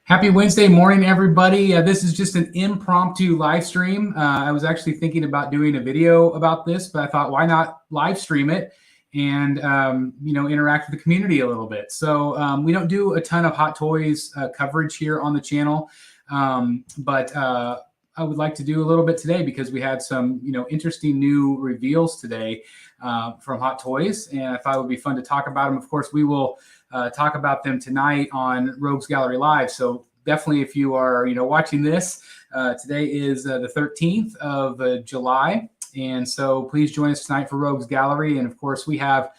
Happy Wednesday morning, everybody. This is just an impromptu live stream. I was actually thinking about doing a video about this, but I thought, why not live stream it and, interact with the community a little bit. So we don't do a ton of Hot Toys coverage here on the channel, but I would like to do a little bit today because we had some, interesting new reveals today from Hot Toys, and I thought it would be fun to talk about them. Of course, we will talk about them tonight on Rogues Gallery Live. So definitely, if you are, watching this, today is the 13th of July. And so please join us tonight for Rogues Gallery. And of course, we have,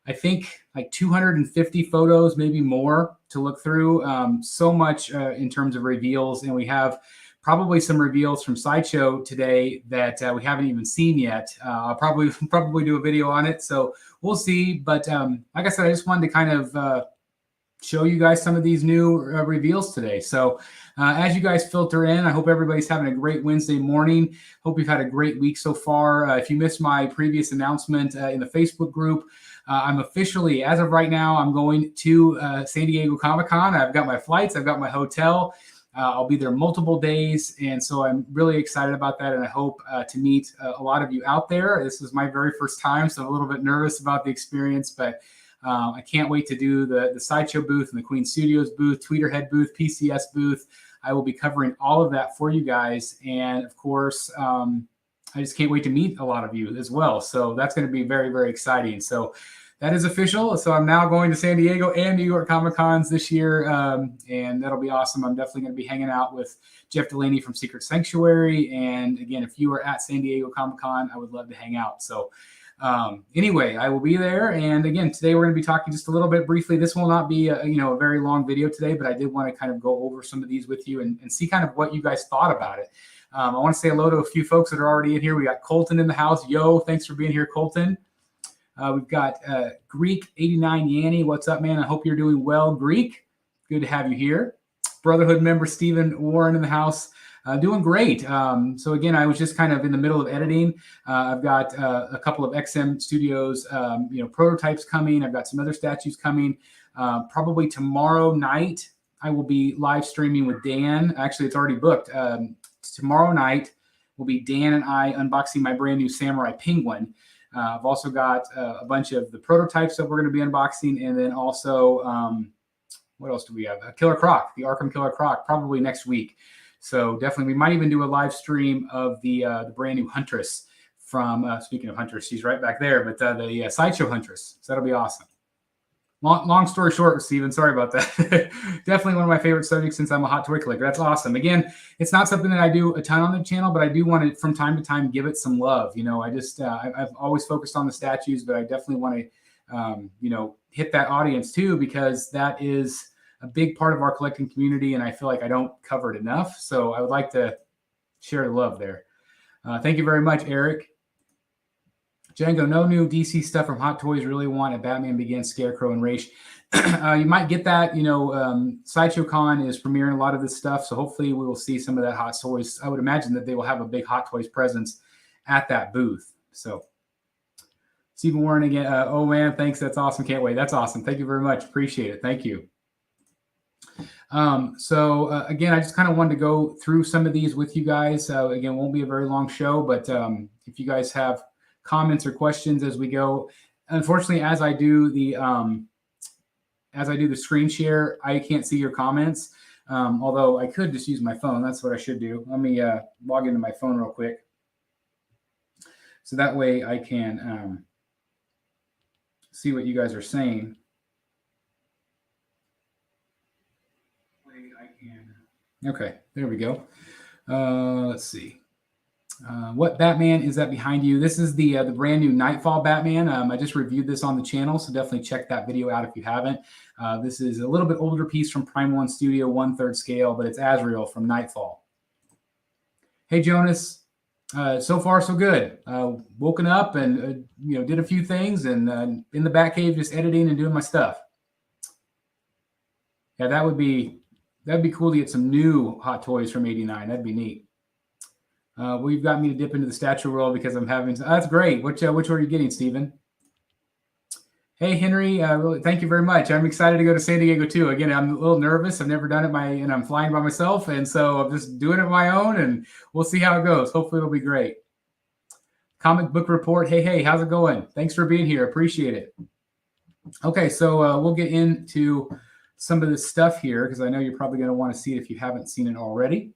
I think, like 250 photos, maybe more to look through. So much in terms of reveals. And we have probably some reveals from Sideshow today that we haven't even seen yet. I'll probably do a video on it, so we'll see. But like I said, I just wanted to kind of show you guys some of these new reveals today. So as you guys filter in, I hope everybody's having a great Wednesday morning. Hope you've had a great week so far. If you missed my previous announcement in the Facebook group, I'm officially, as of right now, I'm going to San Diego Comic-Con. I've got my flights, I've got my hotel. I'll be there multiple days, and so I'm really excited about that, and I hope to meet a lot of you out there. This is my very first time, so I'm a little bit nervous about the experience, but I can't wait to do the Sideshow booth and the Queen Studios booth, Tweeterhead booth, PCS booth. I will be covering all of that for you guys, and of course, I just can't wait to meet a lot of you as well, so that's going to be very, very exciting. So that is official. So I'm now going to San Diego and New York Comic-Cons this year, and that'll be awesome. I'm definitely going to be hanging out with Jeff Delaney from Secret Sanctuary. And again, if you are at San Diego Comic-Con, I would love to hang out. So anyway, I will be there. And again, today we're going to be talking just a little bit briefly. This will not be a very long video today, but I did want to kind of go over some of these with you and see kind of what you guys thought about it. I want to say hello to a few folks that are already in here. We got Colton in the house. Yo, thanks for being here, Colton. We've got Greek 89 Yanni. What's up, man? I hope you're doing well, Greek. Good to have you here. Brotherhood member Stephen Warren in the house. Doing great. So again, I was just kind of in the middle of editing. I've got a couple of XM Studios, prototypes coming. I've got some other statues coming. Probably tomorrow night, I will be live streaming with Dan. Actually, it's already booked. Tomorrow night will be Dan and I unboxing my brand new Samurai Penguin. I've also got a bunch of the prototypes that we're going to be unboxing, and then also, what else do we have? Killer Croc, the Arkham Killer Croc, probably next week. So definitely, we might even do a live stream of the brand new Huntress from, speaking of Huntress, she's right back there, but the Sideshow Huntress. So that'll be awesome. Long story short, Steven, sorry about that. Definitely one of my favorite subjects since I'm a hot toy collector. That's awesome. Again, it's not something that I do a ton on the channel, but I do want to, from time to time, give it some love. I've always focused on the statues, but I definitely want to, hit that audience too, because that is a big part of our collecting community, and I feel like I don't cover it enough. So I would like to share the love there. Thank you very much, Eric. Django, no new DC stuff from Hot Toys. Really want a Batman Begins, Scarecrow, and Ra's. You might get that. Sideshow Con is premiering a lot of this stuff, so hopefully we will see some of that Hot Toys. I would imagine that they will have a big Hot Toys presence at that booth. So, Stephen Warren again. Oh man, thanks. That's awesome. Can't wait. That's awesome. Thank you very much. Appreciate it. Thank you. Again, I just kind of wanted to go through some of these with you guys. Again, won't be a very long show, but if you guys have comments or questions as we go. Unfortunately, as I do the screen share, I can't see your comments. Although I could just use my phone. That's what I should do. Let me log into my phone real quick, so that way I can see what you guys are saying. Okay, there we go. Let's see. What Batman is that behind you? This is the brand new Nightfall Batman. I just reviewed this on the channel, so definitely check that video out if you haven't. This is a little bit older piece from Prime 1 Studio, 1/3 scale, but it's Azrael from Nightfall. Hey, Jonas. So far, so good. Woken up and, did a few things, and in the Batcave just editing and doing my stuff. Yeah, that'd be cool to get some new Hot Toys from 89. That'd be neat. Well, you've got me to dip into the statue world because I'm having. That's great. Which one are you getting, Steven? Hey, Henry, really, thank you very much. I'm excited to go to San Diego too. Again, I'm a little nervous. I've never done it and I'm flying by myself. And so I'm just doing it on my own and we'll see how it goes. Hopefully it'll be great. Comic Book Report. Hey, how's it going? Thanks for being here. Appreciate it. Okay, so we'll get into some of this stuff here because I know you're probably going to want to see it if you haven't seen it already.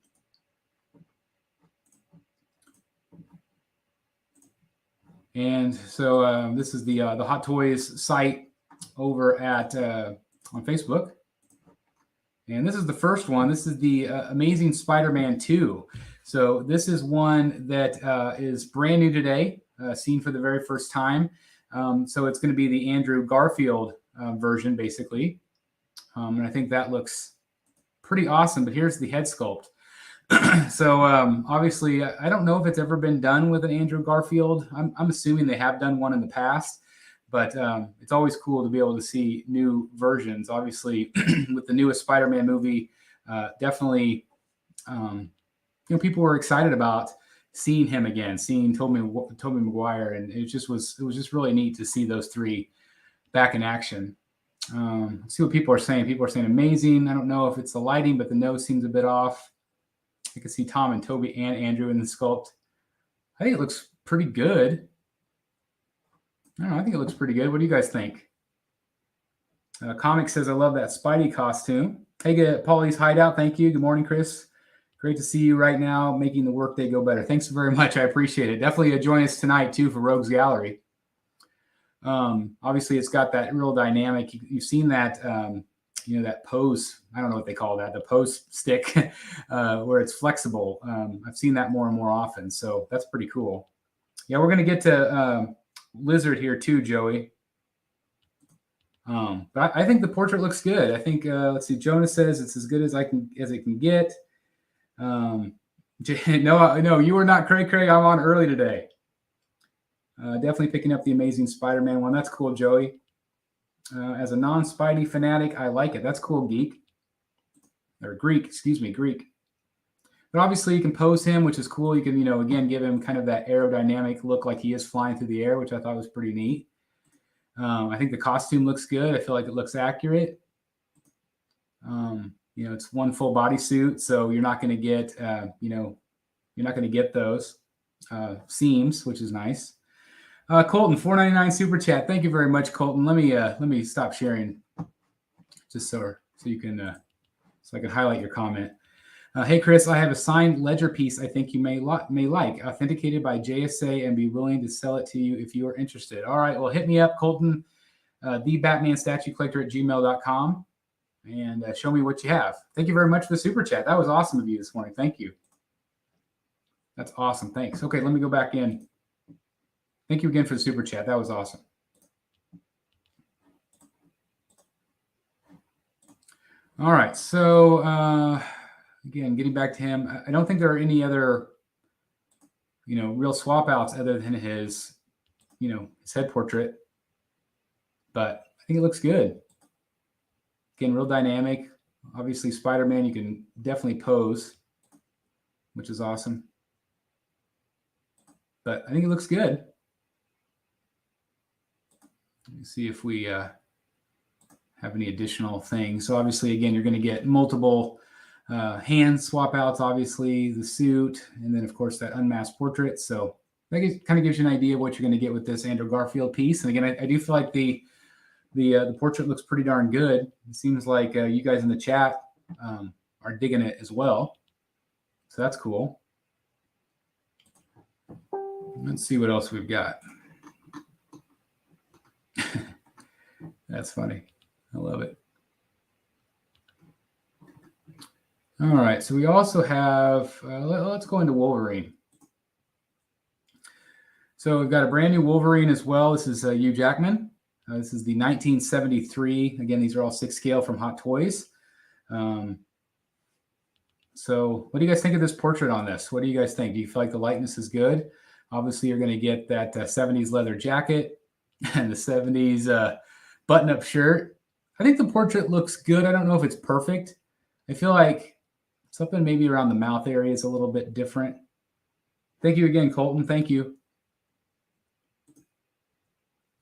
And so this is the Hot Toys site over at on Facebook. And this is the first one. This is the Amazing Spider-Man 2. So this is one that is brand new today, seen for the very first time. So it's going to be the Andrew Garfield version, basically. And I think that looks pretty awesome. But here's the head sculpt. So obviously, I don't know if it's ever been done with an Andrew Garfield. I'm assuming they have done one in the past. But it's always cool to be able to see new versions. Obviously, with the newest Spider-Man movie, definitely, people were excited about seeing him again, seeing Tobey Maguire, and it was just really neat to see those three back in action. Let's see what people are saying. People are saying amazing. I don't know if it's the lighting, but the nose seems a bit off. I can see Tom and Toby and Andrew in the sculpt. I think it looks pretty good. I don't know. I think it looks pretty good. What do you guys think? Comic says, I love that Spidey costume. Hey, Paulie's Hideout. Thank you. Good morning, Chris. Great to see you right now, making the workday go better. Thanks very much. I appreciate it. Definitely join us tonight, too, for Rogues Gallery. Obviously, it's got that real dynamic. You've seen that, that pose. I don't know what they call that, the pose stick, where it's flexible. I've seen that more and more often. So that's pretty cool. Yeah, we're going to get to Lizard here too, Joey. But I think the portrait looks good. I think let's see. Jonas says it's as good as it can get. No, you are not Craig. I'm on early today. Definitely picking up the Amazing Spider-Man one. That's cool, Joey. As a non-Spidey fanatic, I like it. That's cool, Greek. But obviously, you can pose him, which is cool. You can, again, give him kind of that aerodynamic look like he is flying through the air, which I thought was pretty neat. I think the costume looks good. I feel like it looks accurate. It's one full bodysuit, so you're not going to get, you're not going to get those seams, which is nice. Colton, $4.99 super chat. Thank you very much, Colton. Let me stop sharing, just so you can so I can highlight your comment. Hey, Chris, I have a signed ledger piece I think you may like, authenticated by JSA, and be willing to sell it to you if you are interested. All right, well, hit me up, Colton, thebatmanstatuecollector@gmail.com, and show me what you have. Thank you very much for the super chat. That was awesome of you this morning. Thank you. That's awesome. Thanks. Okay, let me go back in. Thank you again for the super chat. That was awesome. All right, so again, getting back to him, I don't think there are any other, real swap outs other than his head portrait. But I think it looks good. Again, real dynamic. Obviously, Spider-Man, you can definitely pose, which is awesome. But I think it looks good. Let me see if we have any additional things. So obviously, again, you're going to get multiple hand swap outs, obviously, the suit, and then, of course, that unmasked portrait. So that kind of gives you an idea of what you're going to get with this Andrew Garfield piece. And again, I do feel like the portrait looks pretty darn good. It seems like you guys in the chat are digging it as well. So that's cool. Let's see what else we've got. That's funny. I love it. All right, so we also have, let's go into Wolverine. So we've got a brand new Wolverine as well. This is Hugh Jackman. This is the 1973. Again, these are all 6 scale from Hot Toys. So what do you guys think of this portrait on this? What do you guys think? Do you feel like the likeness is good? Obviously, you're going to get that 70s leather jacket and the 70s button-up shirt. I think the portrait looks good. I don't know if it's perfect. I feel like something maybe around the mouth area is a little bit different. Thank you again, Colton. Thank you.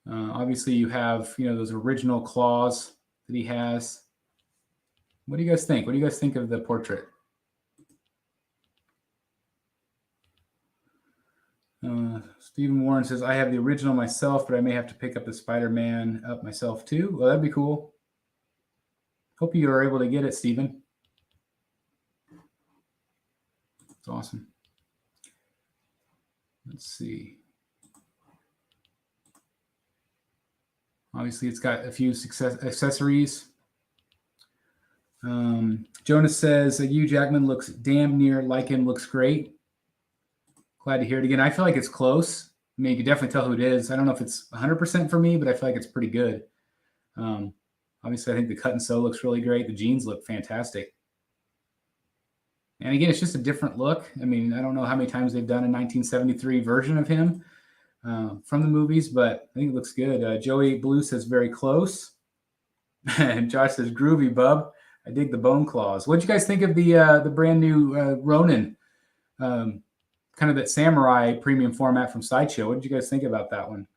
Obviously, you have, those original claws that he has. What do you guys think? What do you guys think of the portrait? Stephen Warren says, I have the original myself, but I may have to pick up the Spider-Man up myself too. Well, that'd be cool. Hope you are able to get it, Stephen. It's awesome. Let's see. Obviously, it's got a few accessories. Jonas says, Hugh Jackman looks damn near like him, looks great. Glad to hear it again. I feel like it's close. I mean, you can definitely tell who it is. I don't know if it's 100% for me, but I feel like it's pretty good. Obviously, I think the cut and sew looks really great. The jeans look fantastic. And again, it's just a different look. I mean, I don't know how many times they've done a 1973 version of him from the movies, but I think it looks good. Joey Blue says very close. And Josh says, groovy, bub. I dig the bone claws. What did you guys think of the brand new Ronin? Kind of that samurai premium format from Sideshow. What did you guys think about that one?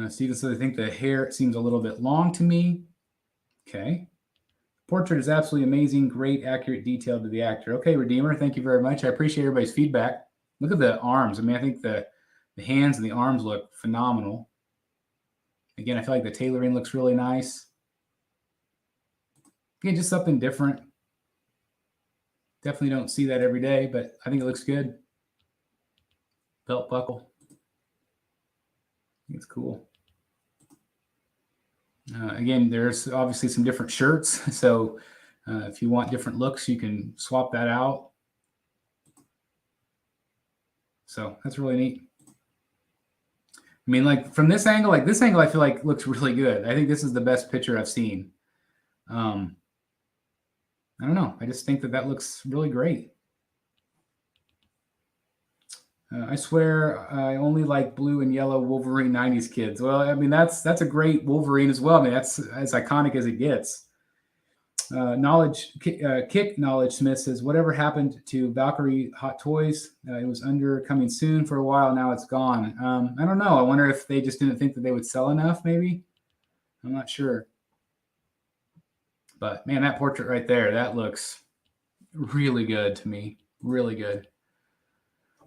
Steven says, I think the hair seems a little bit long to me. Okay. Portrait is absolutely amazing. Great, accurate detail to the actor. Okay, Redeemer, thank you very much. I appreciate everybody's feedback. Look at the arms. I mean, I think the hands and the arms look phenomenal. Again, I feel like the tailoring looks really nice. Again, just something different. Definitely don't see that every day, but I think it looks good. Belt buckle. I think it's cool. Again, there's obviously some different shirts. So if you want different looks, you can swap that out. So that's really neat. I mean, like from this angle, I feel like looks really good. I think this is the best picture I've seen. I don't know. I just think that looks really great. I swear I only like blue and yellow Wolverine 90s kids. Well, I mean, that's a great Wolverine as well. I mean, that's as iconic as it gets. Kick Knowledge Smith says, whatever happened to Valkyrie Hot Toys? It was coming soon for a while. Now it's gone. I don't know. I wonder if they just didn't think that they would sell enough, maybe. I'm not sure. But man, that portrait right there, that looks really good to me. Really good.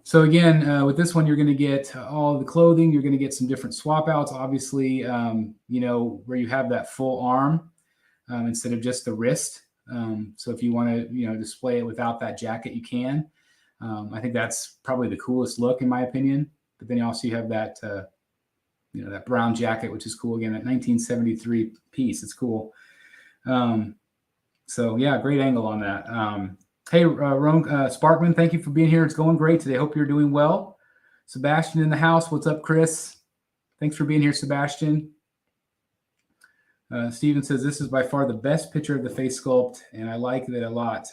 So again, with this one, you're going to get all the clothing. You're going to get some different swap outs. Obviously, where you have that full arm instead of just the wrist. So if you want to, display it without that jacket, you can. I think that's probably the coolest look in my opinion. But then you also have that, that brown jacket, which is cool. Again, that 1973 piece. It's cool. So yeah, great angle on that. Hey, Ron Sparkman, thank you for being here. It's going great today. Hope you're doing well. Sebastian in the house. What's up, Chris? Thanks for being here, Sebastian. Steven says, this is by far the best picture of the face sculpt, and I like that a lot.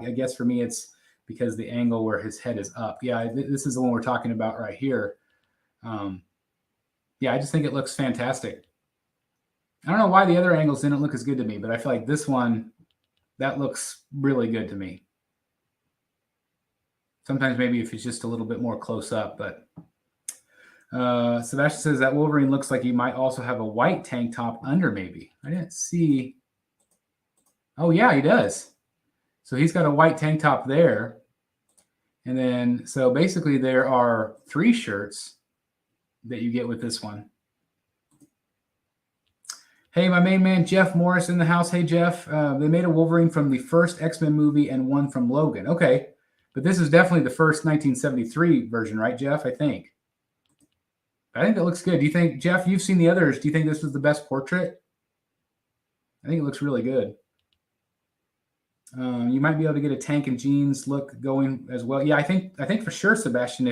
I guess for me, it's because the angle where his head is up. Yeah, this is the one we're talking about right here. Yeah, I just think it looks fantastic. I don't know why the other angles didn't look as good to me, but I feel like this one, that looks really good to me. Sometimes maybe if it's just a little bit more close up, but Sebastian says that Wolverine looks like he might also have a white tank top under maybe. I didn't see. Oh, yeah, he does. So he's got a white tank top there. And then, so basically there are 3 shirts that you get with this one. Hey, my main man, Jeff Morris in the house. Hey, Jeff. They made a Wolverine from the first X-Men movie and one from Logan. Okay. But this is definitely the first 1973 version, right, Jeff? I think that looks good. Do you think, Jeff, you've seen the others. Do you think this was the best portrait? I think it looks really good. You might be able to get a tank and jeans look going as well. Yeah, I think for sure, Sebastian,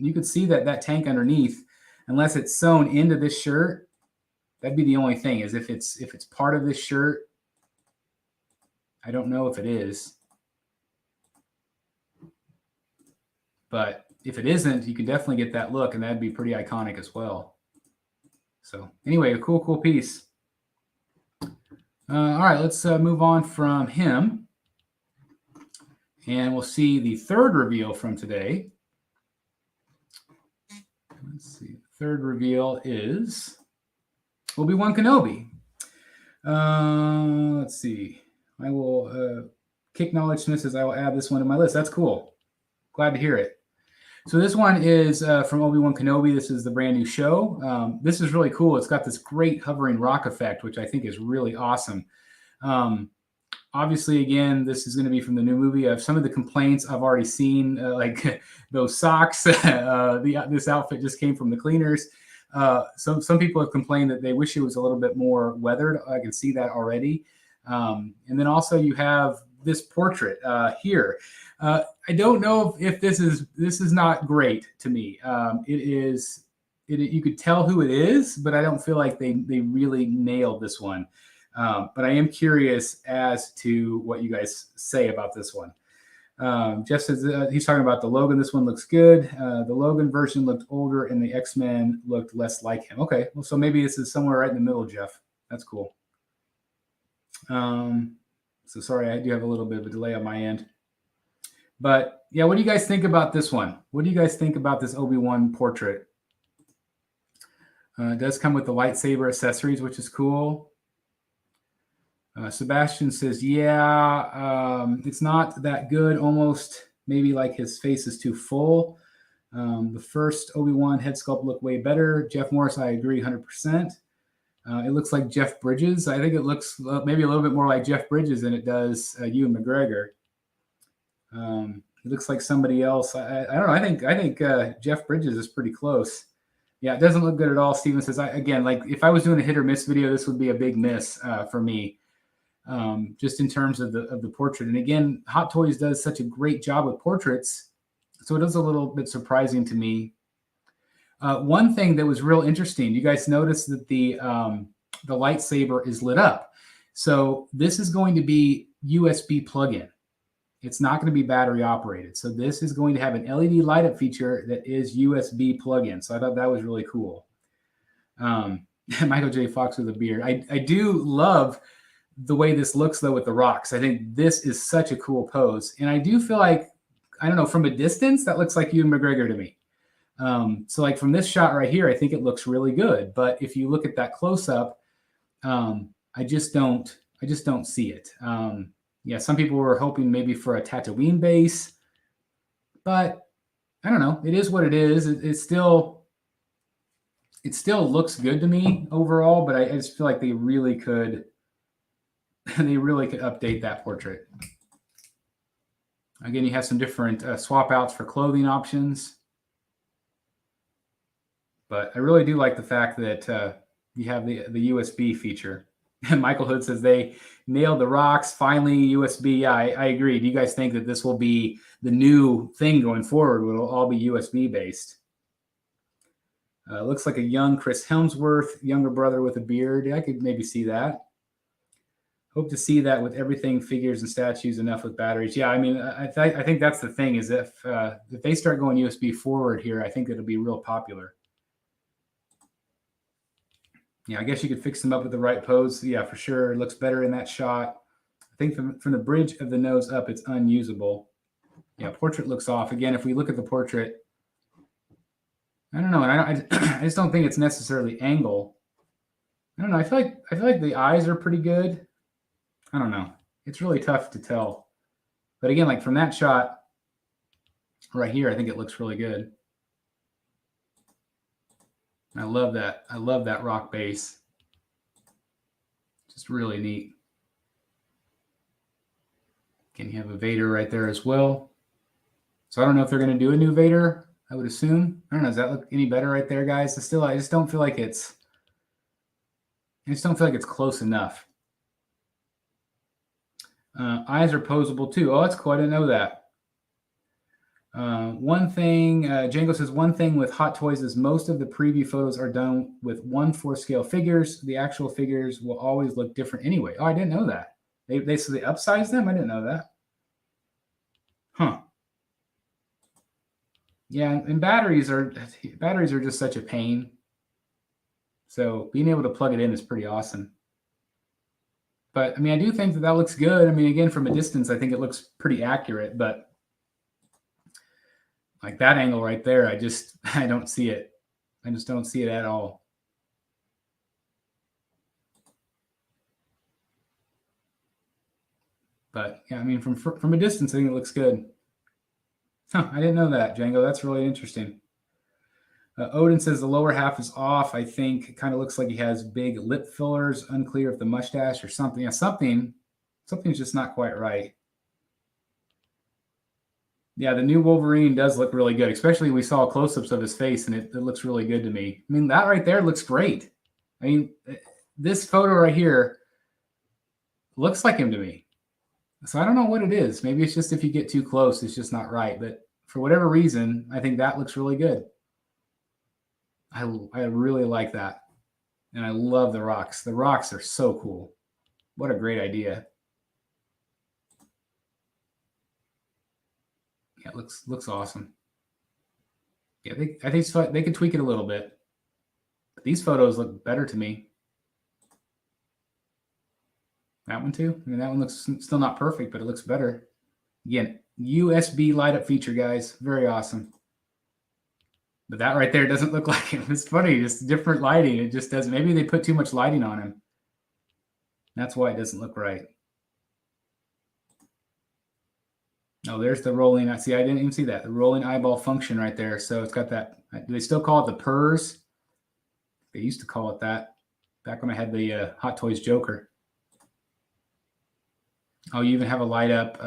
you could see that tank underneath, unless it's sewn into this shirt. That'd be the only thing, is if it's part of this shirt. I don't know if it is. But if it isn't, you can definitely get that look, and that'd be pretty iconic as well. So anyway, a cool piece. All right, let's move on from him. And we'll see the third reveal from today. Let's see. Third reveal is Obi-Wan Kenobi. Let's see. I will Kick Knowledge Smith says I will add this one to my list. That's cool. Glad to hear it. So this one is from Obi-Wan Kenobi. This is the brand new show. This is really cool. It's got this great hovering rock effect, which I think is really awesome. Obviously, again, this is going to be from the new movie. Some of the complaints I've already seen, like those socks. This outfit just came from the cleaners. Some people have complained that they wish it was a little bit more weathered. I can see that already. And then also you have this portrait here. I don't know if this is not great to me. You could tell who it is, but I don't feel like they really nailed this one. But I am curious as to what you guys say about this one. Jeff says he's talking about the Logan. This one looks good. The Logan version looked older and the X-Men looked less like him. Okay, well, so maybe this is somewhere right in the middle, Jeff. That's cool. So sorry, I do have a little bit of a delay on my end. But yeah, what do you guys think about this one? What do you guys think about this Obi-Wan portrait? It does come with the lightsaber accessories, which is cool. Sebastian says, yeah, it's not that good. Almost maybe like his face is too full. The first Obi-Wan head sculpt looked way better. Jeff Morris, I agree 100%. It looks like Jeff Bridges. I think it looks maybe a little bit more like Jeff Bridges than it does Ewan McGregor. It looks like somebody else. I don't know. I think Jeff Bridges is pretty close. Yeah, it doesn't look good at all. Steven says, again, like if I was doing a hit or miss video, this would be a big miss for me. Just in terms of the portrait. And again, Hot Toys does such a great job with portraits, so it is a little bit surprising to me. One thing that was real interesting, you guys notice that the lightsaber is lit up. So this is going to be USB plug-in. It's not going to be battery operated. So this is going to have an LED light up feature that is USB plug-in. So I thought that was really cool. Michael J. Fox with a beard. I do love the way this looks though with the rocks. I think this is such a cool pose. And I do feel like, I don't know, from a distance, that looks like Ewan McGregor to me. So like from this shot right here, I think it looks really good. But if you look at that close up, I just don't see it. Yeah, some people were hoping maybe for a Tatooine base, but I don't know. It is what it is. It still looks good to me overall, but I just feel like they really could update that portrait. Again, you have some different swap outs for clothing options. But I really do like the fact that you have the USB feature. Michael Hood says they nailed the rocks. Finally, USB. Yeah, I agree. Do you guys think that this will be the new thing going forward? It'll all be USB based. Looks like a young Chris Hemsworth, younger brother with a beard. I could maybe see that. Hope to see that with everything, figures and statues, enough with batteries. Yeah, I mean, I think that's the thing is if they start going USB forward here, I think it'll be real popular. Yeah, I guess you could fix them up with the right pose. Yeah, for sure. It looks better in that shot. I think from the bridge of the nose up, it's unusable. Yeah, portrait looks off. Again, if we look at the portrait, I don't know. And I just don't think it's necessarily angle. I don't know. I feel like the eyes are pretty good. I don't know. It's really tough to tell. But again, like from that shot right here, I think it looks really good. I love that. I love that rock base. Just really neat. Again, you have a Vader right there as well. So I don't know if they're going to do a new Vader. I would assume. I don't know. Does that look any better right there, guys? I just don't feel like it's. I just don't feel like it's close enough. Eyes are posable too. Oh, that's cool. I didn't know that. One thing, Django says, one thing with Hot Toys is most of the preview photos are done with 1/4 scale figures. The actual figures will always look different anyway. Oh, I didn't know that. They upsize them? I didn't know that. Huh. Yeah, and batteries are just such a pain. So being able to plug it in is pretty awesome. But I mean, I do think that looks good. I mean, again, from a distance, I think it looks pretty accurate, but like that angle right there, I don't see it. I just don't see it at all. But yeah, I mean, from a distance, I think it looks good. Huh, I didn't know that, Django. That's really interesting. Odin says the lower half is off. I think it kind of looks like he has big lip fillers. Unclear if the mustache or something. Yeah, something's just not quite right. Yeah, the new Wolverine does look really good, especially we saw close-ups of his face, and it looks really good to me. I mean, that right there looks great. I mean, this photo right here looks like him to me. So I don't know what it is. Maybe it's just if you get too close, it's just not right. But for whatever reason, I think that looks really good. I really like that. And I love the rocks. The rocks are so cool. What a great idea. Yeah, it looks awesome. Yeah, I think they could tweak it a little bit. But these photos look better to me. That one too? I mean, that one looks still not perfect, but it looks better. Again, USB light up feature, guys. Very awesome. But that right there doesn't look like him. It's funny, just different lighting. It just doesn't. Maybe they put too much lighting on him. That's why it doesn't look right. Oh, there's the rolling. I see. I didn't even see that. The rolling eyeball function right there. So it's got that. Do they still call it the purrs? They used to call it that back when I had the Hot Toys Joker. Oh, you even have a light up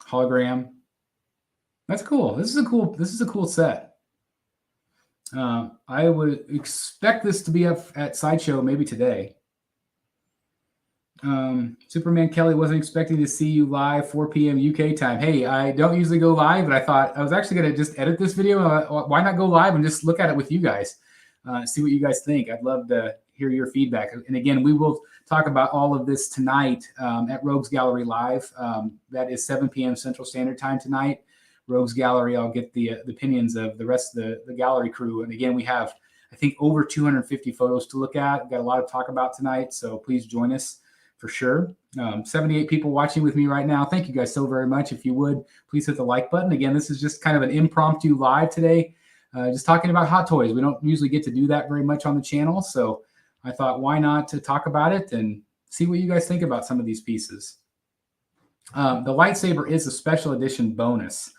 hologram. That's cool. This is a cool set. I would expect this to be up at Sideshow maybe today. Superman Kelly wasn't expecting to see you live 4 p.m. UK time. Hey, I don't usually go live, but I thought I was actually going to just edit this video. Why not go live and just look at it with you guys, see what you guys think. I'd love to hear your feedback. And again, we will talk about all of this tonight at Rogues Gallery Live. That is 7 p.m. Central Standard Time tonight. Rogues Gallery, I'll get the opinions of the rest of the gallery crew. And again, we have, I think, over 250 photos to look at. We've got a lot to talk about tonight, so please join us for sure. 78 people watching with me right now. Thank you guys so very much. If you would, please hit the like button. Again, this is just kind of an impromptu live today, just talking about Hot Toys. We don't usually get to do that very much on the channel, so I thought, why not to talk about it and see what you guys think about some of these pieces. The lightsaber is a special edition bonus.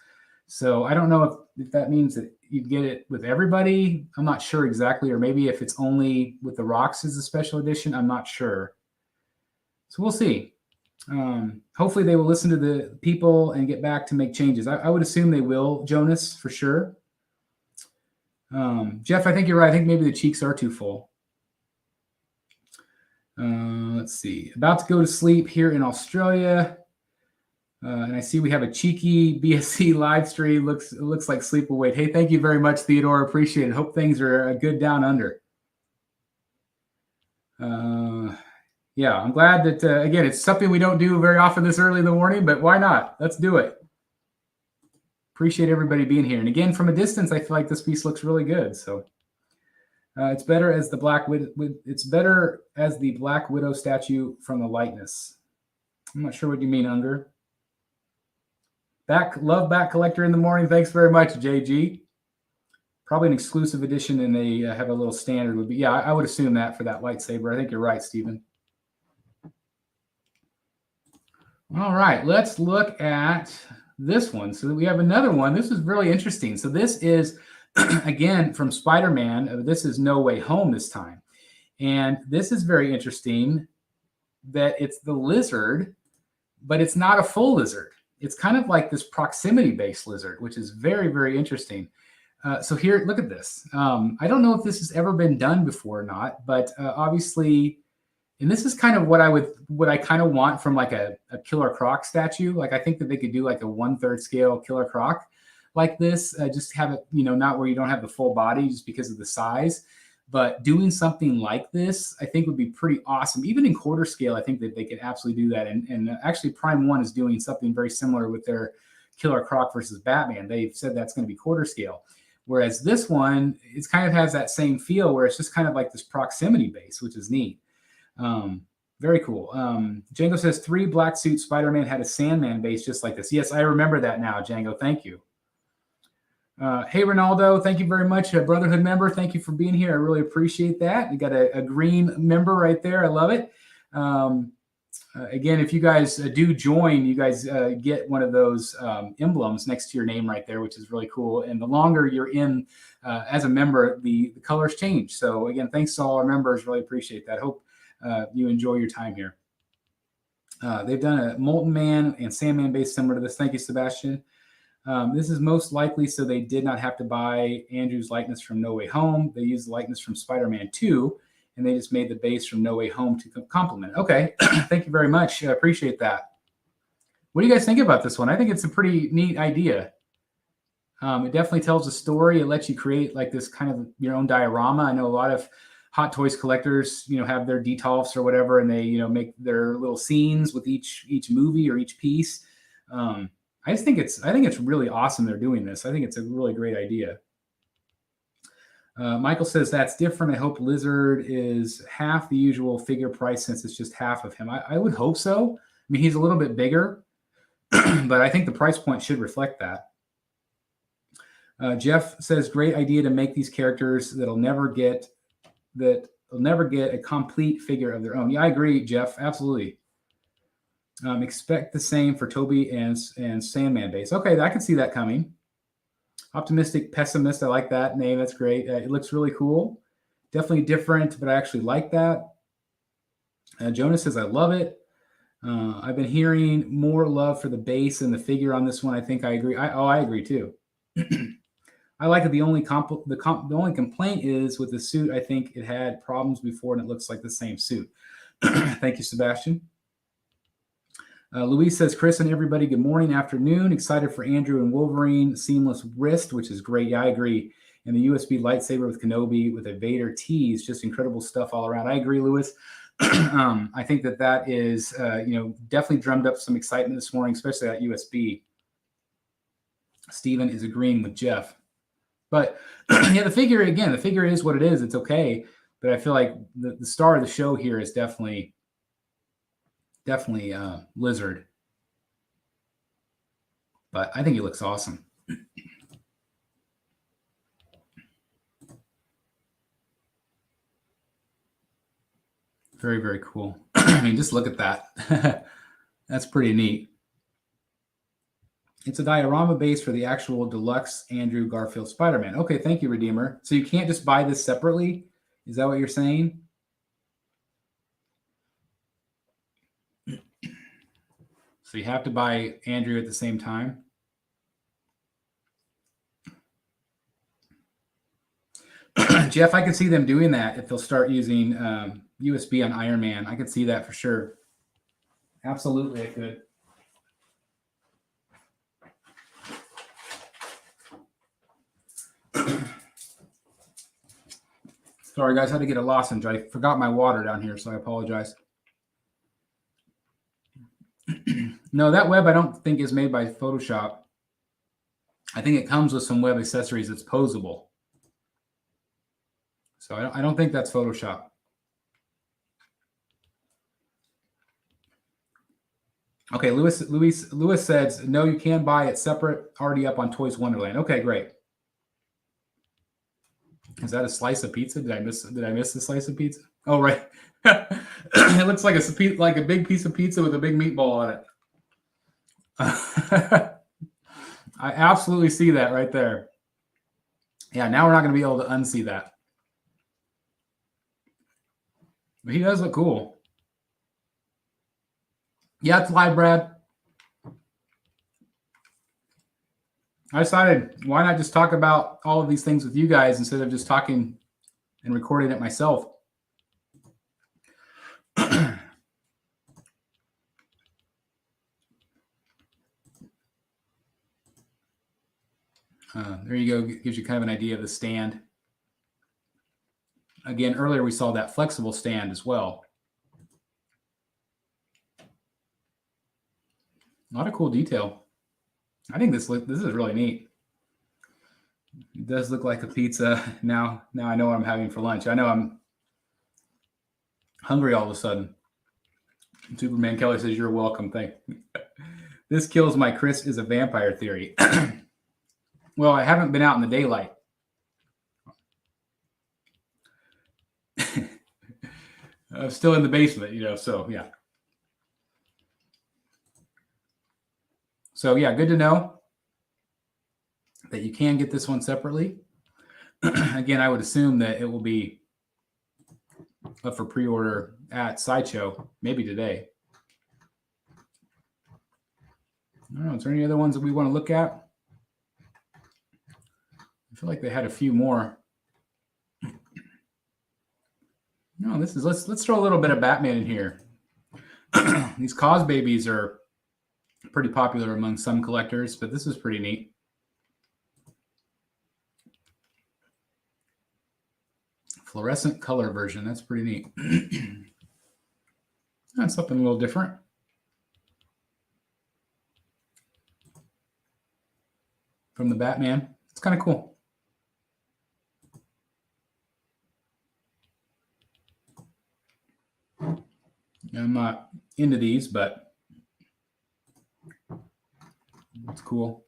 So I don't know if that means that you get it with everybody. I'm not sure exactly, or maybe if it's only with the rocks as a special edition. I'm not sure. So we'll see. Hopefully they will listen to the people and get back to make changes. I would assume they will, Jonas, for sure. Jeff, I think you're right. I think maybe the cheeks are too full. Let's see. About to go to sleep here in Australia. And I see we have a cheeky BSC live stream. It looks like sleep will wait. Hey, thank you very much, Theodore. Appreciate it. Hope things are good down under. Yeah, I'm glad that, again, it's something we don't do very often this early in the morning, but why not? Let's do it. Appreciate everybody being here. And again, from a distance, I feel like this piece looks really good. So it's better as the Black Widow statue from the likeness. I'm not sure what you mean, Unger. Love back collector in the morning. Thanks very much, JG. Probably an exclusive edition, and they have a little standard. Would be, yeah, I would assume that for that lightsaber. I think you're right, Stephen. All right, let's look at this one. So we have another one. This is really interesting. So this is, again, from Spider-Man. This is No Way Home this time. And this is very interesting that it's the lizard, but it's not a full lizard. It's kind of like this proximity-based lizard, which is very, very interesting. So here, look at this. I don't know if this has ever been done before or not, but obviously, and this is kind of what I kind of want from like a Killer Croc statue. Like I think that they could do like a 1/3 scale Killer Croc like this. Just have it, not where you don't have the full body just because of the size. But doing something like this, I think would be pretty awesome. Even in quarter scale, I think that they could absolutely do that. And actually, Prime 1 is doing something very similar with their Killer Croc versus Batman. They've said that's going to be quarter scale. Whereas this one, it kind of has that same feel where it's just kind of like this proximity base, which is neat. Very cool. Django says 3 black suit Spider-Man had a Sandman base just like this. Yes, I remember that now, Django. Thank you. Hey, Ronaldo, thank you very much. A Brotherhood member, thank you for being here. I really appreciate that. You got a green member right there. I love it. Again, if you guys do join, you guys get one of those emblems next to your name right there, which is really cool. And the longer you're in as a member, the colors change. So again, thanks to all our members. Really appreciate that. Hope you enjoy your time here. They've done a Molten Man and Sandman base similar to this. Thank you, Sebastian. This is most likely so they did not have to buy Andrew's likeness from No Way Home. They used the likeness from Spider-Man 2, and they just made the base from No Way Home to complement. Okay, thank you very much. I appreciate that. What do you guys think about this one? I think it's a pretty neat idea. It definitely tells a story. It lets you create like this kind of your own diorama. I know a lot of Hot Toys collectors, have their detolfs or whatever, and they, make their little scenes with each movie or each piece. I think it's really awesome they're doing this. I think it's a really great idea. Michael says that's different. I hope Lizard is half the usual figure price since it's just half of him. I would hope so. I mean, he's a little bit bigger, but I think the price point should reflect that. Jeff says great idea to make these characters that'll never get a complete figure of their own. Yeah, I agree, Jeff. Absolutely. Expect the same for Toby and Sandman base. Okay, I can see that coming. Optimistic Pessimist. I like that name. That's great. It looks really cool. Definitely different, but I actually like that. Jonas says, I love it. I've been hearing more love for the base and the figure on this one. I think I agree. I agree too. I like it. The only complaint is with the suit. I think it had problems before, and it looks like the same suit. Thank you, Sebastian. Luis says, Chris and everybody, good morning, afternoon. Excited for Andrew and Wolverine seamless wrist, which is great. Yeah, I agree. And the USB lightsaber with Kenobi with a Vader tease, just incredible stuff all around. I agree, Luis. I think that is, definitely drummed up some excitement this morning, especially that USB. Steven is agreeing with Jeff. But yeah, the figure is what it is. It's okay. But I feel like the star of the show here is definitely Lizard. But I think he looks awesome. Very, very cool. I mean, just look at that. That's pretty neat. It's a diorama base for the actual deluxe Andrew Garfield Spider-Man. Okay, thank you, Redeemer. So you can't just buy this separately? Is that what you're saying? So you have to buy Andrew at the same time? Jeff, I can see them doing that if they'll start using USB on Iron Man. I could see that for sure. Absolutely, I could. Sorry, guys, I had to get a lozenge. I forgot my water down here, so I apologize. No, that web I don't think is made by Photoshop. I think it comes with some web accessories that's posable. So I don't think that's Photoshop. Okay, Lewis says, no, you can buy it separate, already up on Toys Wonderland. Okay, great. Is that a slice of pizza? Did I miss the slice of pizza? Oh, right. It looks like a big piece of pizza with a big meatball on it. I absolutely see that right there. Yeah, now we're not going to be able to unsee that. But he does look cool. Yeah, it's live, Brad. I decided, why not just talk about all of these things with you guys instead of just talking and recording it myself? There you go. Gives you kind of an idea of the stand. Again, earlier we saw that flexible stand as well. A lot of cool detail. I think this is really neat. It does look like a pizza. Now I know what I'm having for lunch. I know I'm hungry all of a sudden. Superman Kelly says, you're welcome. Thank you. This kills my Chris is a vampire theory. Well, I haven't been out in the daylight. I'm still in the basement, you know, so yeah. So yeah, good to know that you can get this one separately. Again, I would assume that it will be up for pre-order at Sideshow, maybe today. I don't know. Is there any other ones that we want to look at? I feel like they had a few more. No, this is let's throw a little bit of Batman in here. These Cosbabies are pretty popular among some collectors, but this is pretty neat. Fluorescent color version. That's pretty neat. That's something a little different. From the Batman. It's kind of cool. I'm not into these, but it's cool.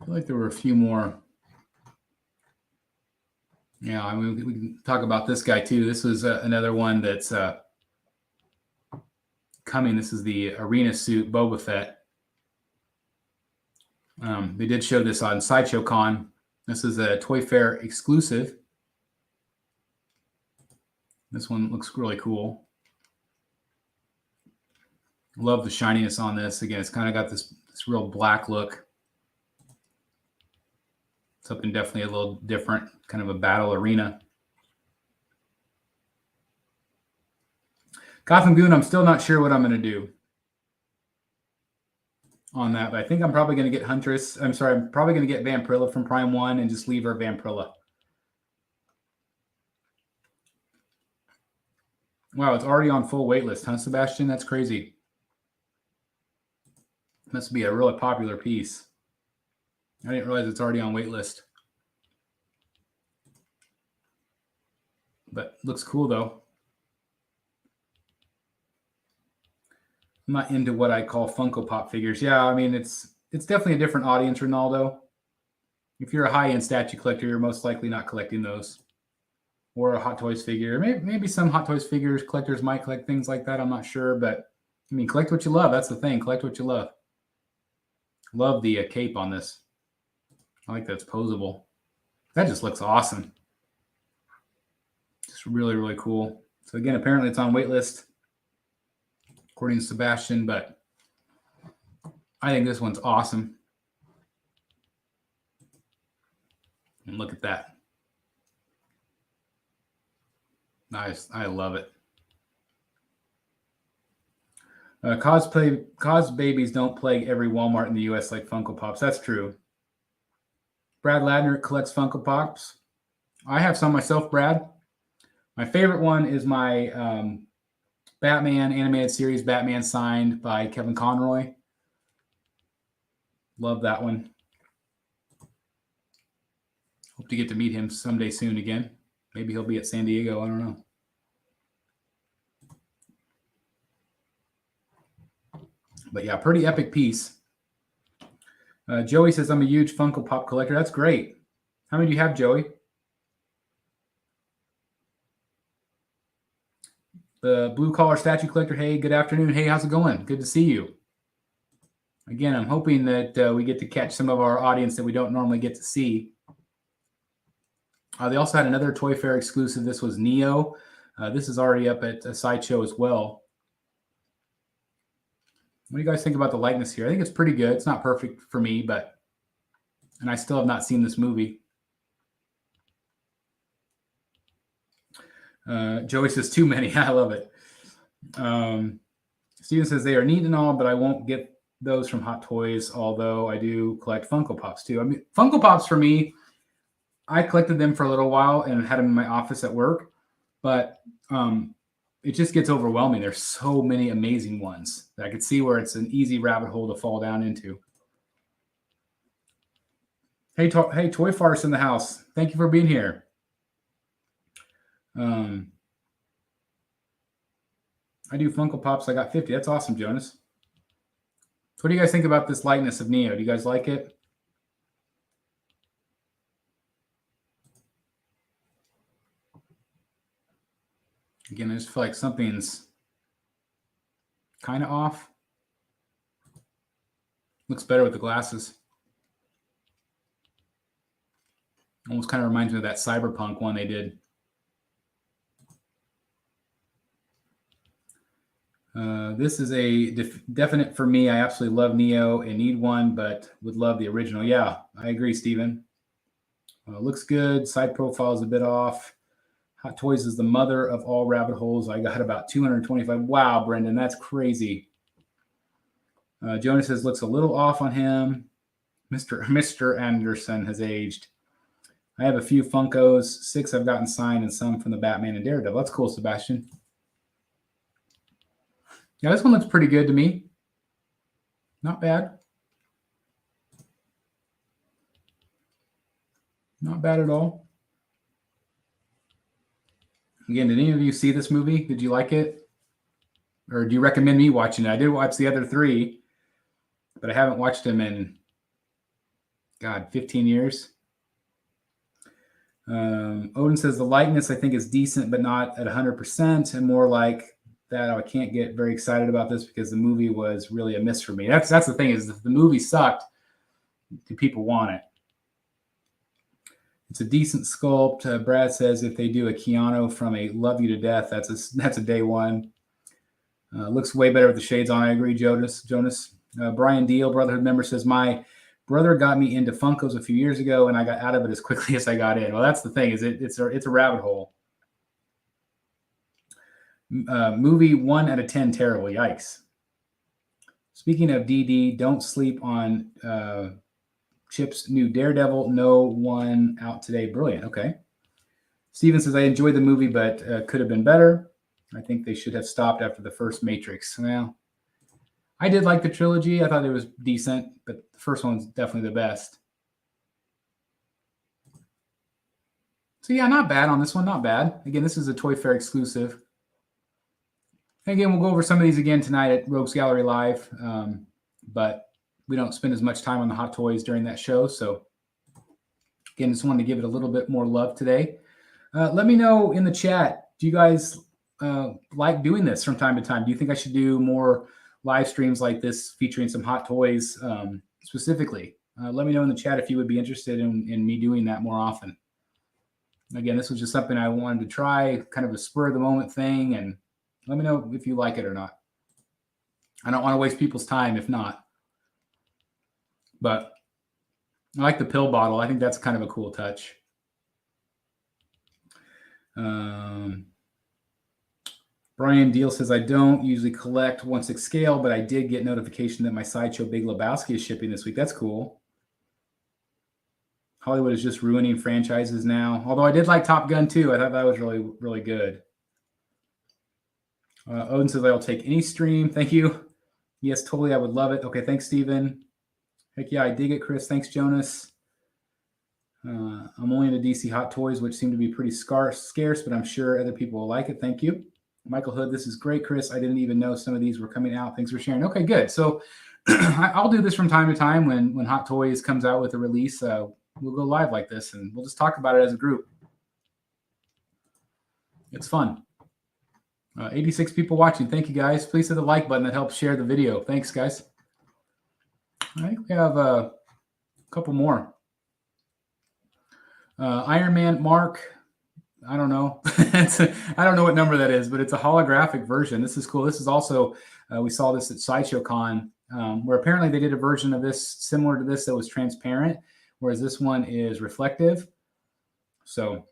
I feel like there were a few more. Yeah, I mean, we can talk about this guy too. This was another one that's coming. This is the arena suit Boba Fett. They did show this on Sideshow Con. This is a Toy Fair exclusive. This one looks really cool. Love the shininess on this. Again, it's kind of got this real black look. Something definitely a little different, kind of a battle arena. Gotham Goon, I'm still not sure what I'm going to do on that, but I think I'm probably going to get Huntress. I'm probably going to get Vampirilla from Prime 1 and just leave her Vampirilla. Wow, it's already on full wait list, huh, Sebastian? That's crazy. Must be a really popular piece. I didn't realize it's already on wait list. But looks cool, though. I'm not into what I call Funko Pop figures. Yeah, I mean, it's definitely a different audience, Ronaldo. If you're a high-end statue collector, you're most likely not collecting those. Or a Hot Toys figure. Maybe some Hot Toys figures collectors might collect things like that. I'm not sure, but I mean, collect what you love. That's the thing. Collect what you love. Love the cape on this. I like that it's posable. That just looks awesome. Just really, really cool. So again, apparently it's on wait list, according to Sebastian, but I think this one's awesome. And look at that. Nice. I love it. Cosbabies don't plague every Walmart in the U.S. like Funko Pops. That's true. Brad Ladner collects Funko Pops. I have some myself, Brad. My favorite one is my Batman animated series, Batman signed by Kevin Conroy. Love that one. Hope to get to meet him someday soon again. Maybe he'll be at San Diego. I don't know. But yeah, pretty epic piece. Joey says, I'm a huge Funko Pop collector. That's great. How many do you have, Joey? The blue collar statue collector. Hey, good afternoon. Hey, how's it going? Good to see you. Again, I'm hoping that we get to catch some of our audience that we don't normally get to see. They also had another Toy Fair exclusive. This was Neo. This is already up at a Sideshow as well. What do you guys think about the likeness here? I think it's pretty good. It's not perfect for me, and I still have not seen this movie. Joey says too many. I love it. Steven says they are neat and all, but I won't get those from Hot Toys, although I do collect Funko Pops too. I mean, Funko Pops for me, I collected them for a little while and had them in my office at work, but it just gets overwhelming. There's so many amazing ones that I could see where it's an easy rabbit hole to fall down into. Hey, Toy Farce in the house. Thank you for being here. I do Funko Pops. I got 50. That's awesome, Jonas. what do you guys think about this likeness of Neo? Do you guys like it? Again, I just feel like something's kind of off. Looks better with the glasses. Almost kind of reminds me of that Cyberpunk one they did. This is a definite for me. I absolutely love Neo and need one, but would love the original. Yeah, I agree, Steven. Looks good. Side profile is a bit off. Hot Toys is the mother of all rabbit holes. I got about 225. Wow, Brendan, that's crazy. Jonas says looks a little off on him. Mr. Anderson has aged. I have a few Funkos, 6 I've gotten signed, and some from the Batman and Daredevil. That's cool, Sebastian. Yeah, this one looks pretty good to me. Not bad. Not bad at all. Again, did any of you see this movie? Did you like it? Or do you recommend me watching it? I did watch the other 3, but I haven't watched them in, 15 years. Odin says the likeness I think is decent, but not at 100%, and more like that I can't get very excited about this because the movie was really a miss for me. That's the thing, is if the movie sucked, do people want it? It's a decent sculpt. Brad says if they do a Keanu from a Love You to Death, that's a day one. Looks way better with the shades on. I agree, Jonas. Brian Diehl, Brotherhood member, says my brother got me into Funkos a few years ago, and I got out of it as quickly as I got in. Well, that's the thing, is it's a rabbit hole. Movie 1 out of 10 terrible. Yikes. Speaking of DD, don't sleep on Chip's new Daredevil. No one out today. Brilliant. Okay. Steven says I enjoyed the movie, but could have been better. I think they should have stopped after the first Matrix. Well, I did like the trilogy. I thought it was decent, but the first one's definitely the best. So yeah, not bad on this one. Not bad. Again, this is a Toy Fair exclusive. Again, we'll go over some of these again tonight at Rogues Gallery Live, but we don't spend as much time on the Hot Toys during that show. So again, just wanted to give it a little bit more love today. Let me know in the chat, do you guys like doing this from time to time? Do you think I should do more live streams like this featuring some Hot Toys specifically? Let me know in the chat if you would be interested in me doing that more often. Again, this was just something I wanted to try, kind of a spur of the moment thing, and let me know if you like it or not. I don't want to waste people's time if not. But I like the pill bottle. I think that's kind of a cool touch. Brian Diehl says, I don't usually collect 1/6 scale, but I did get notification that my Sideshow Big Lebowski is shipping this week. That's cool. Hollywood is just ruining franchises now. Although I did like Top Gun too. I thought that was really, really good. Odin says, I'll take any stream. Thank you. Yes, totally. I would love it. Okay, thanks, Steven. Heck yeah, I dig it, Chris. Thanks, Jonas. I'm only into DC Hot Toys, which seem to be pretty scarce, but I'm sure other people will like it. Thank you. Michael Hood, this is great, Chris. I didn't even know some of these were coming out. Thanks for sharing. Okay, good. So I'll do this from time to time when Hot Toys comes out with a release. We'll go live like this, and we'll just talk about it as a group. It's fun. 86 people watching. Thank you, guys. Please hit the like button. That helps share the video. Thanks, guys. All right, we have a couple more. Iron Man Mark. I don't know. I don't know what number that is, but it's a holographic version. This is cool. This is also, we saw this at Sideshow Con, where apparently they did a version of this similar to this that was transparent, whereas this one is reflective. So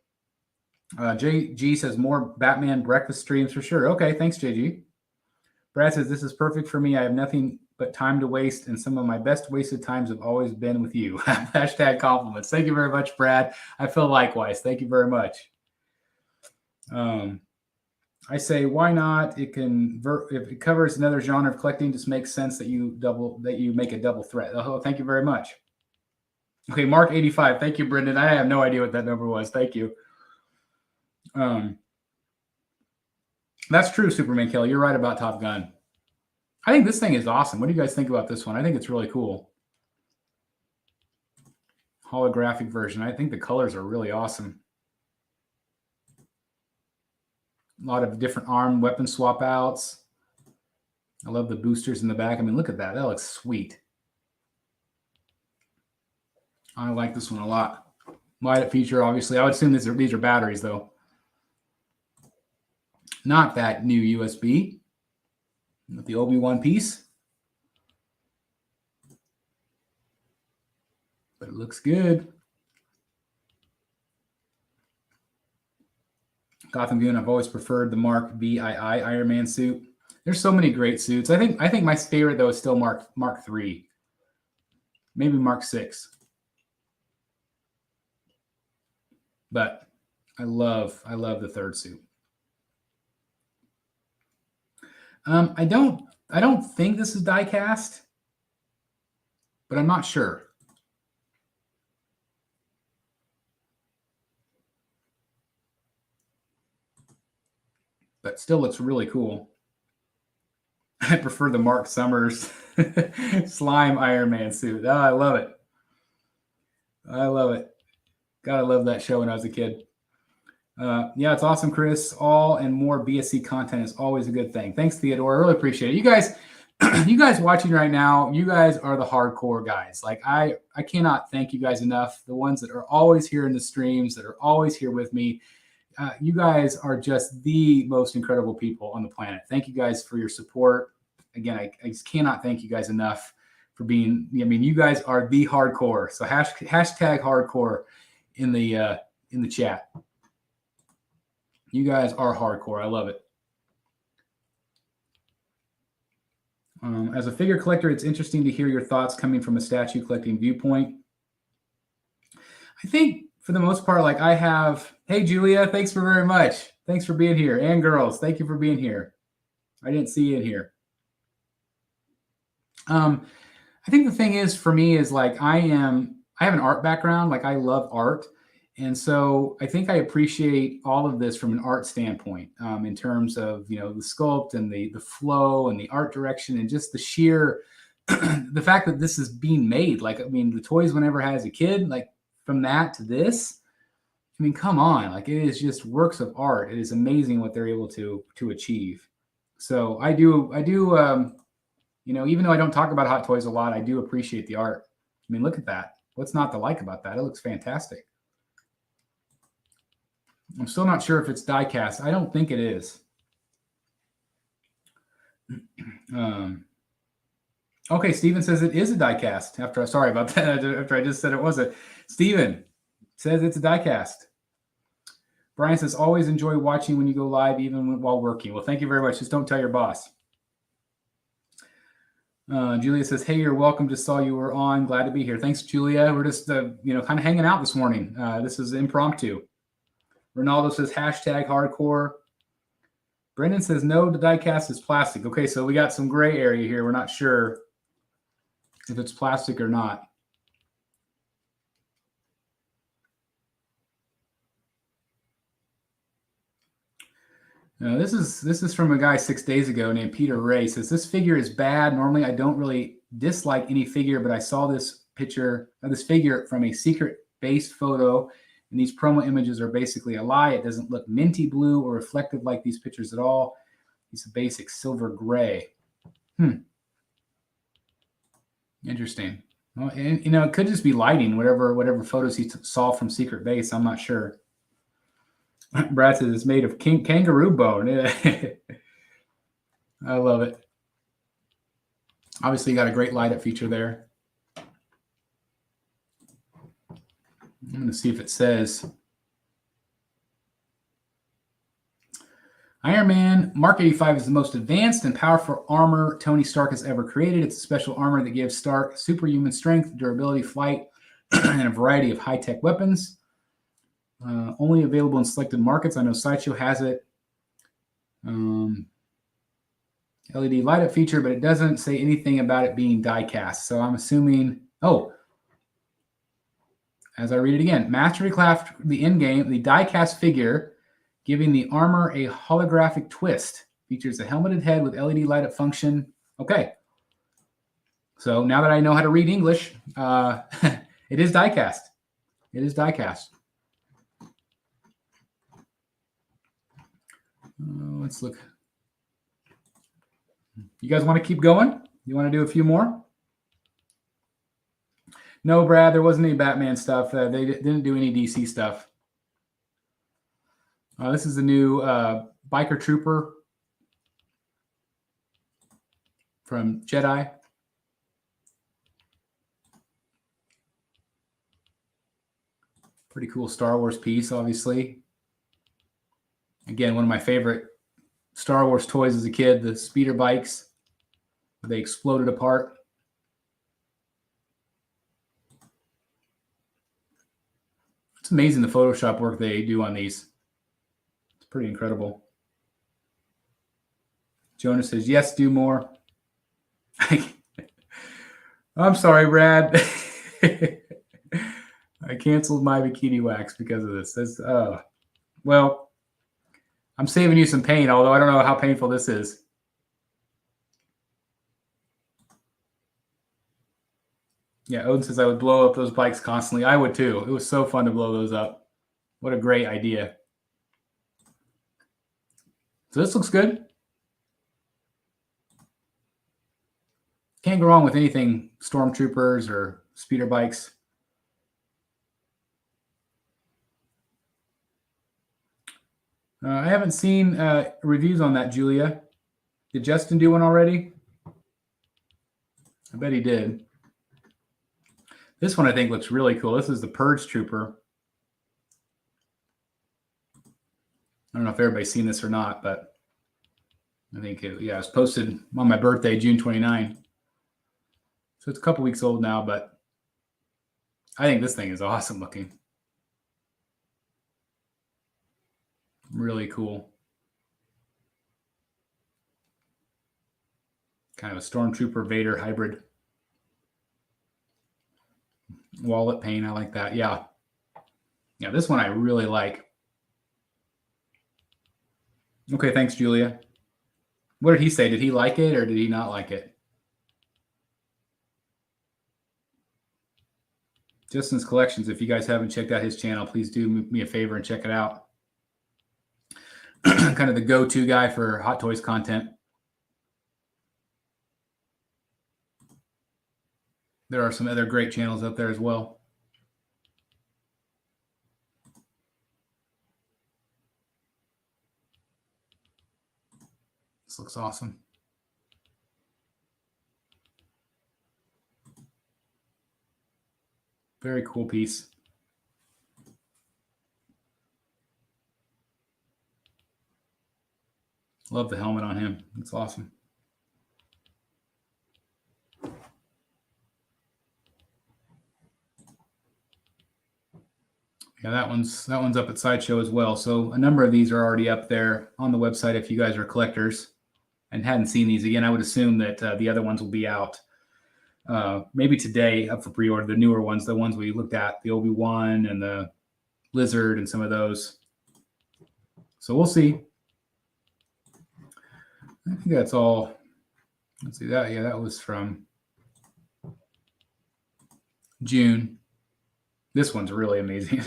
JG says more Batman breakfast streams for sure. Okay, thanks, JG. Brad says, this is perfect for me. I have nothing but time to waste, and some of my best wasted times have always been with you. Hashtag compliments. Thank you very much, Brad. I feel likewise. Thank you very much. I say, why not? It can, if it covers another genre of collecting, just makes sense that you make a double threat. Oh, thank you very much. Okay, Mark 85. Thank you, Brendan. I have no idea what that number was. Thank you. That's true, Superman Kelly. You're right about Top Gun. I think this thing is awesome. What do you guys think about this one? I think it's really cool. Holographic version. I think the colors are really awesome. A lot of different arm weapon swap outs. I love the boosters in the back. I mean, look at that. That looks sweet. I like this one a lot. Light up feature, obviously. I would assume these are batteries, though. Not that new USB. With the Obi-Wan piece. But it looks good. Gotham Goon, I've always preferred the Mark VII Iron Man suit. There's so many great suits. I think my favorite, though, is still Mark III. Maybe Mark VI. But I love the third suit. I don't think this is die cast, but I'm not sure. But still looks really cool. I prefer the Mark Summers slime Iron Man suit. Oh, I love it. I love it. Gotta love that show when I was a kid. Yeah, it's awesome, Chris. All and more BSC content is always a good thing. Thanks, Theodore. I really appreciate it. You guys watching right now, you guys are the hardcore guys. Like I cannot thank you guys enough. The ones that are always here in the streams, that are always here with me. You guys are just the most incredible people on the planet. Thank you guys for your support. Again, I just cannot thank you guys enough for being. I mean, you guys are the hardcore. So hashtag hardcore in the chat. You guys are hardcore. I love it. As a figure collector, it's interesting to hear your thoughts coming from a statue collecting viewpoint. I think for the most part, like I have, hey, Julia, thanks for very much. Thanks for being here. And girls, thank you for being here. I didn't see you in here. I think the thing is for me is like I have an art background. Like I love art. And so I think I appreciate all of this from an art standpoint in terms of, the sculpt and the flow and the art direction and just the sheer, the fact that this is being made. Like, I mean, the toys whenever I was a kid, like from that to this, I mean, come on, like it is just works of art. It is amazing what they're able to achieve. So I do, even though I don't talk about Hot Toys a lot, I do appreciate the art. I mean, look at that. What's not to like about that? It looks fantastic. I'm still not sure if it's die cast. I don't think it is. Okay, Steven says it is a die cast. Sorry about that. After I just said it wasn't. Steven says it's a die cast. Bryan says, always enjoy watching when you go live, even while working. Well, thank you very much. Just don't tell your boss. Julia says, hey, you're welcome. Just saw you were on. Glad to be here. Thanks, Julia. We're just, kind of hanging out this morning. This is impromptu. Ronaldo says, hashtag hardcore. Brendan says, no, the die cast is plastic. Okay, so we got some gray area here. We're not sure if it's plastic or not. This is from a guy 6 days ago named Peter Ray. Says, this figure is bad. Normally, I don't really dislike any figure, but I saw this figure from a secret-based photo, and these promo images are basically a lie. It doesn't look minty blue or reflective like these pictures at all. It's a basic silver gray. Interesting. Well, and, it could just be lighting, whatever photos he saw from Secret Base. I'm not sure. Brad says it's made of kangaroo bone. I love it. Obviously, you got a great light up feature there. I'm going to see if it says Iron Man Mark 85 is the most advanced and powerful armor Tony Stark has ever created. It's a special armor that gives Stark superhuman strength, durability, flight, and a variety of high-tech weapons. Only available in selected markets. I know Sideshow has it. LED light up feature, but it doesn't say anything about it being die cast. So I'm assuming, as I read it again, Mastery Craft, the in-game, the die cast figure, giving the armor a holographic twist. Features a helmeted head with LED light up function. Okay. So now that I know how to read English, it is diecast. It is diecast. Let's look. You guys want to keep going? You want to do a few more? No, Brad, there wasn't any Batman stuff. They didn't do any DC stuff. This is the new Biker Trooper from Jedi. Pretty cool Star Wars piece, obviously. Again, one of my favorite Star Wars toys as a kid, the speeder bikes. They exploded apart. It's amazing the Photoshop work they do on these. It's pretty incredible. Jonah says, yes, do more. I'm sorry, Brad. I canceled my bikini wax because of this. Well, I'm saving you some pain, although I don't know how painful this is. Yeah, Odin says I would blow up those bikes constantly. I would too. It was so fun to blow those up. What a great idea. So this looks good. Can't go wrong with anything stormtroopers or speeder bikes. I haven't seen reviews on that, Julia. Did Justin do one already? I bet he did. This one I think looks really cool. This is the Purge Trooper. I don't know if everybody's seen this or not, but I think it was posted on my birthday, June 29. So it's a couple weeks old now, but I think this thing is awesome looking. Really cool. Kind of a Stormtrooper Vader hybrid. Wallet paint, I like that. Yeah. Yeah, this one I really like. Okay, thanks, Julia. What did he say? Did he like it or did he not like it? Justin's Collections, if you guys haven't checked out his channel, please do me a favor and check it out. Kind of the go-to guy for Hot Toys content. There are some other great channels out there as well. This looks awesome. Very cool piece. Love the helmet on him. It's awesome. Yeah, that one's up at Sideshow as well. So a number of these are already up there on the website if you guys are collectors and hadn't seen these. Again, I would assume that the other ones will be out maybe today up for pre-order, the newer ones, the ones we looked at, the Obi-Wan and the Lizard and some of those. So we'll see. I think that's all. Let's see that. Yeah, that was from June. This one's really amazing.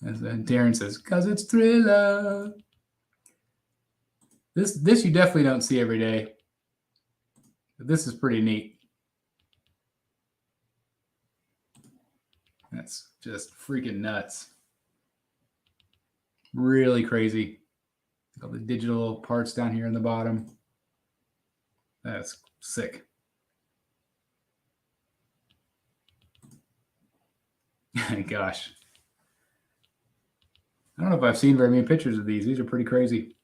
As Darren says, because it's Thriller. This you definitely don't see every day. But this is pretty neat. That's just freaking nuts. Really crazy. All the digital parts down here in the bottom. That's sick. Gosh. I don't know if I've seen very many pictures of these. These are pretty crazy.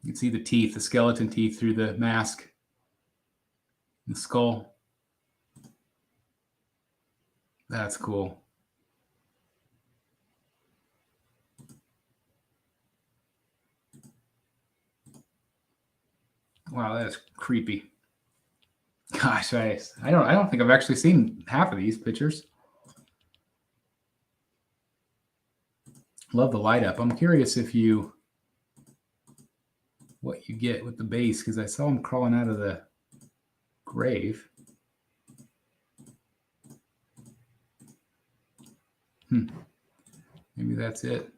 You can see the teeth, the skeleton teeth through the mask. The skull. That's cool. Wow, that is creepy. Gosh, I don't think I've actually seen half of these pictures. Love the light up. I'm curious if you what you get with the base, because I saw him crawling out of the grave. Maybe that's it.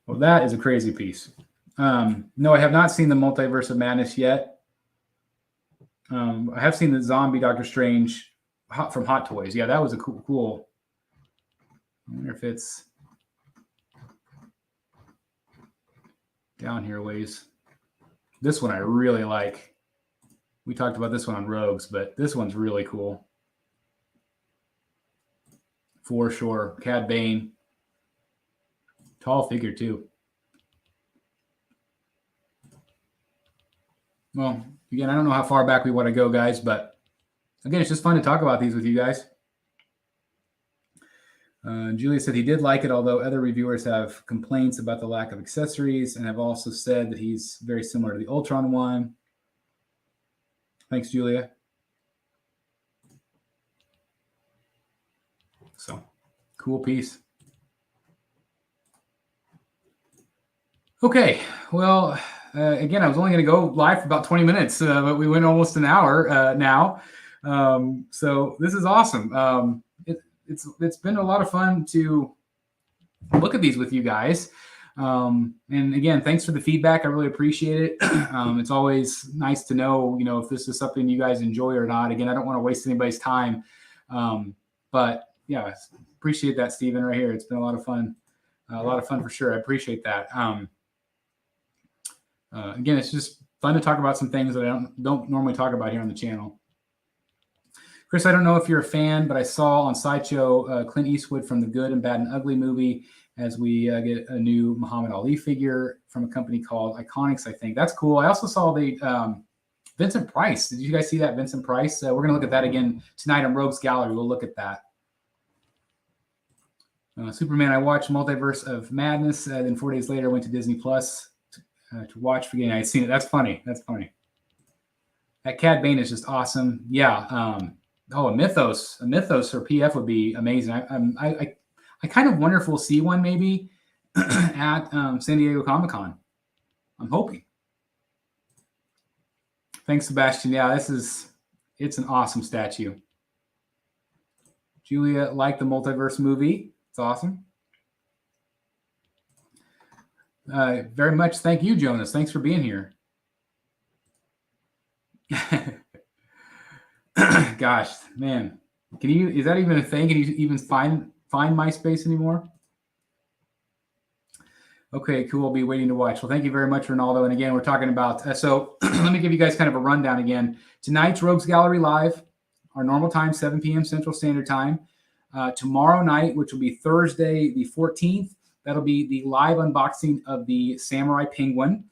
Well, that is a crazy piece. No, I have not seen the Multiverse of Madness yet. I have seen the zombie Doctor Strange from Hot Toys. Yeah, that was a cool. I wonder if it's down here ways. This one I really like. We talked about this one on Rogues, but this one's really cool. For sure. Cad Bane. Tall figure, too. Well, again, I don't know how far back we want to go, guys, but again, it's just fun to talk about these with you guys. Julia said he did like it, although other reviewers have complaints about the lack of accessories and have also said that he's very similar to the Ultron one. Thanks, Julia. So, cool piece. Okay, well, again, I was only going to go live for about 20 minutes, but we went almost an hour now. So this is awesome. It's been a lot of fun to look at these with you guys. And again, thanks for the feedback. I really appreciate it. It's always nice to know, if this is something you guys enjoy or not. Again, I don't want to waste anybody's time. But yeah, appreciate that, Steven, right here. It's been a lot of fun for sure. I appreciate that. Again, it's just fun to talk about some things that I don't normally talk about here on the channel. Chris, I don't know if you're a fan, but I saw on Sideshow Clint Eastwood from the Good and Bad and Ugly movie as we get a new Muhammad Ali figure from a company called Iconics, I think. That's cool. I also saw the Vincent Price. Did you guys see that Vincent Price? We're going to look at that again tonight on Rogues Gallery. We'll look at that. Superman, I watched Multiverse of Madness. Then 4 days later, went to Disney Plus to watch again. I had seen it. That's funny. That Cad Bane is just awesome. Yeah. A Mythos or PF would be amazing. I kind of wonder if we'll see one maybe at San Diego Comic-Con. I'm hoping. Thanks, Sebastian. Yeah, it's an awesome statue. Julia liked the Multiverse movie. It's awesome. Very much. Thank you, Jonas. Thanks for being here. Gosh, man. Is that even a thing? Can you even find MySpace anymore? Okay, cool. I'll be waiting to watch. Well, thank you very much, Ronaldo. And again, we're talking about, so let me give you guys kind of a rundown again. Tonight's Rogues Gallery Live, our normal time, 7 p.m. Central Standard Time. Tomorrow night, which will be Thursday the 14th, that'll be the live unboxing of the Samurai Penguin.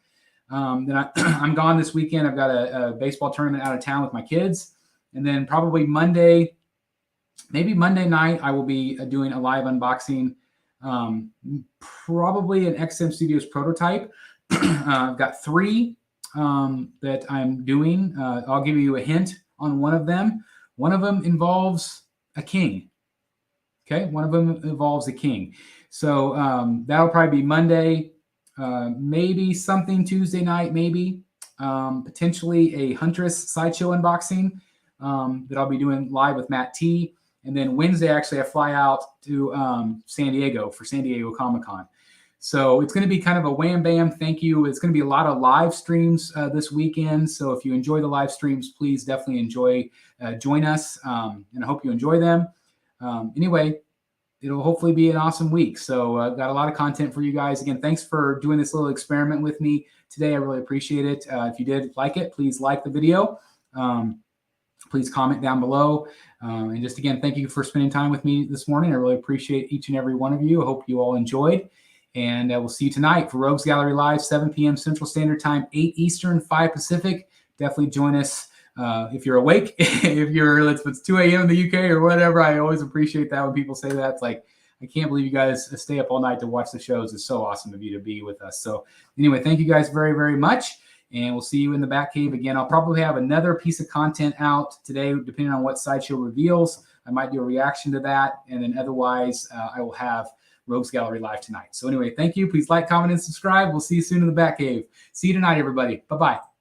Then I'm gone this weekend. I've got a baseball tournament out of town with my kids. And then probably maybe Monday night, I will be doing a live unboxing, probably an XM Studios prototype. I've got 3 that I'm doing. I'll give you a hint on one of them. One of them involves a king. Okay, one of them involves a king. So that'll probably be Monday, maybe something Tuesday night, maybe potentially a Huntress Sideshow unboxing that I'll be doing live with Matt T. And then Wednesday, actually, I fly out to San Diego for San Diego Comic-Con. So it's going to be kind of a wham bam thank you. It's going to be a lot of live streams this weekend. So if you enjoy the live streams, please definitely join us. And I hope you enjoy them. Anyway, it'll hopefully be an awesome week. So I've got a lot of content for you guys. Again, thanks for doing this little experiment with me today. I really appreciate it. If you did like it, please like the video. Please comment down below. And just again, thank you for spending time with me this morning. I really appreciate each and every one of you. I hope you all enjoyed. And we'll see you tonight for Rogues Gallery Live, 7 p.m. Central Standard Time, 8 Eastern, 5 Pacific. Definitely join us if you're awake. If it's 2 a.m. in the UK or whatever. I always appreciate that when people say that. It's like, I can't believe you guys stay up all night to watch the shows. It's so awesome of you to be with us. So anyway, thank you guys very, very much. And we'll see you in the Batcave again. I'll probably have another piece of content out today, depending on what Sideshow reveals. I might do a reaction to that. And then otherwise, I will have Rogues Gallery live tonight. So anyway, thank you. Please like, comment, and subscribe. We'll see you soon in the Batcave. See you tonight, everybody. Bye-bye.